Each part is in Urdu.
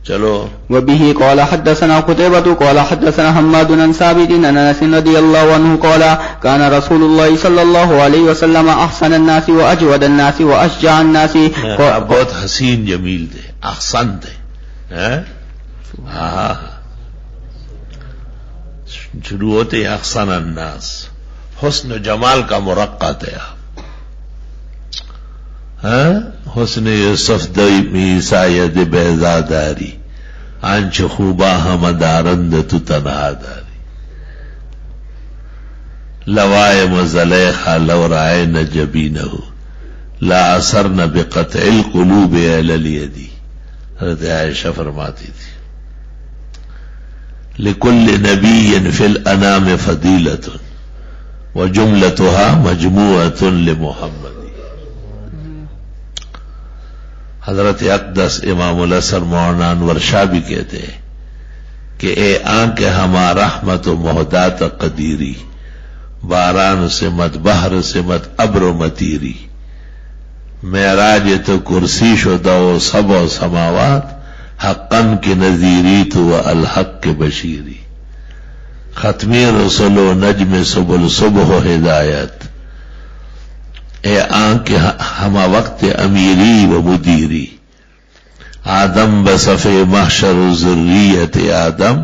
چلو. وبه قال حدثنا قتيبة قال حدثنا حماد بن ثابت عن انس رضي الله عنه قال كان رسول الله صلى الله عليه وسلم احسن الناس واجود الناس واشجع الناس. بہت حسین جمیل تھے، احسن تھے. ہاں شروع ہوتے احسن الناس، حسن و جمال کا مرقع تھے آپ. حسن یوسف دی ساید بیزاداری آنچ خوبا ہمدارند تو تنہا داری. لوائم زلیخا لو رائن جبینہ لا اثرن بقطع القلوب اہل الیدی. حضرت عائشہ فرماتی تھی لکل نبی فی الانام فضیلۃ وجملتها مجموعۃ لمحمد. حضرت اقدس امام الاثر مولانا انور شاہ بھی کہتے ہیں کہ اے آنکھ ہما رحمت و مہدات قدیری، باران سے مت بحر سے مت ابر و متیری، معراج تو کرسی شدہ و سب و سماوات، حقاً کی نذیری تو الحق کے بشیری. ختمی رسول و نجم سبل صبح و ہدایت، اے آنکھ ہما وقت امیری و مدیری، آدم بصف محشر و ذریت آدم،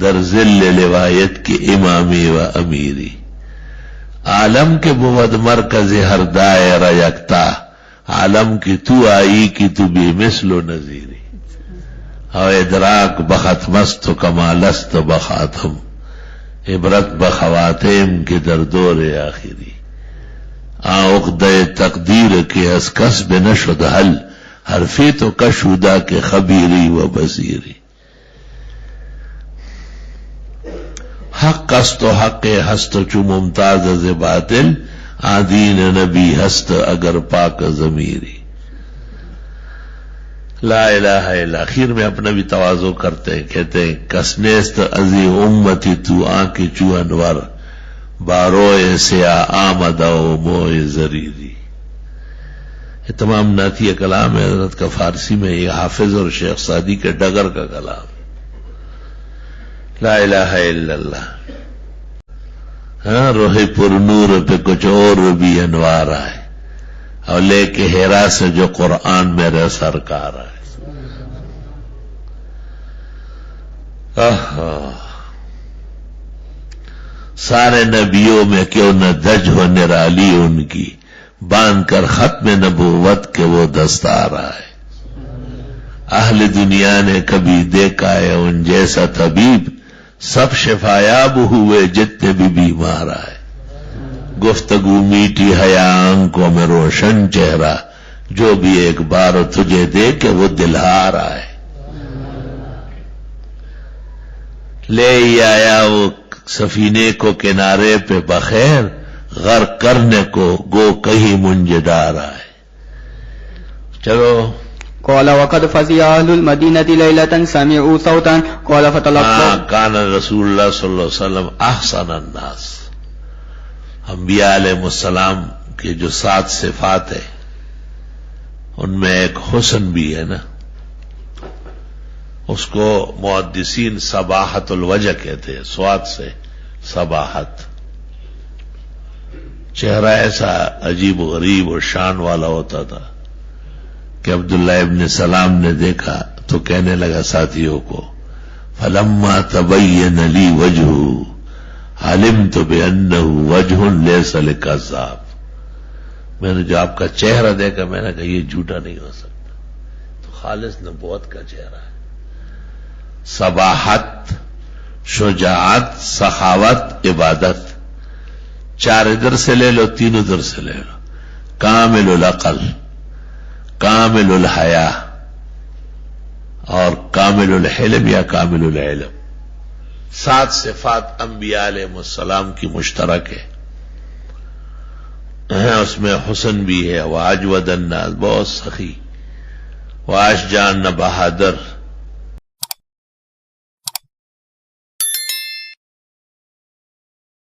در ذل روایت کی امامی و امیری. عالم کے بود مرکز ہر دائرہ یکتا، عالم کی تو آئی کی تو بے مثل و نظیری. او ادراک بخت مست و کمالست بخاتم، عبرت بخواتیم کی در دور آخری. عقدہ تقدیر کے از کسب نشد حل، حرفی تو کشودا کے خبیری و بصیری. حق است و حق ہست چو ممتاز از باطل، آدین نبی ہست اگر پاک ضمیری. لا الہ الا. آخر میں اپنا بھی تواضع کرتے ہیں، کہتے ہیں کسنیست ازی امتی تو آنکھ چو انور، باروئے سیاہ آمد و موئے زریری. یہ تمام نعتیہ کلام ہے حضرت کا فارسی میں، یہ حافظ اور شیخ سعدی کے ڈگر کا کلام. لا الہ الا اللہ. روح پر نور پہ کچھ اور بھی انوار آئے، اور لے کے ہیرا سے جو قرآن میرے سرکار آئے. سارے نبیوں میں کیوں نہ دج ہو نرالی ان کی، باندھ کر ختم نبوت کے وہ دستار آئے. اہل دنیا نے کبھی دیکھا ہے ان جیسا طبیب، سب شفایاب ہوئے جتنے بھی بیمار آئے. گفتگو میٹھی حیا آنکھوں میں روشن چہرہ، جو بھی ایک بار تجھے دیکھے وہ دلہار آئے. لے ہی آیا وہ سفینے کو کنارے پہ بخیر، غرق کرنے کو گو کہیں منجدار آئے. چلو. قال وقد فزع اهل المدینة لیلة سمعوا صوتا قال فتلقوا. کان رسول اللہ صلی اللہ علیہ وسلم احسن الناس. انبیاء علیہ السلام کے جو 7 صفات ہیں ان میں ایک حسن بھی ہے نا، اس کو محدثین صباحت الوجہ کہتے ہیں، سواد سے صباحت. چہرہ ایسا عجیب و غریب اور شان والا ہوتا تھا کہ عبداللہ ابن سلام نے دیکھا تو کہنے لگا ساتھیوں کو، فلما تبین لی وجہہ علمت بانہ وجہ لیس لکذاب. میں نے جو آپ کا چہرہ دیکھا میں نے کہا یہ جھوٹا نہیں ہو سکتا، تو خالص نبوت کا چہرہ ہے. صباحت، شجاعت، سخاوت، عبادت، 4 ادھر سے لے لو 3 ادھر سے لے لو. کامل العقل، کامل الحیا اور کامل الحلم یا کامل العلم. 7 صفات انبیاء علیہ السلام کی مشترک ہے. اس میں حسن بھی ہے، واجود الناس بہت سخی، واشجان بہادر،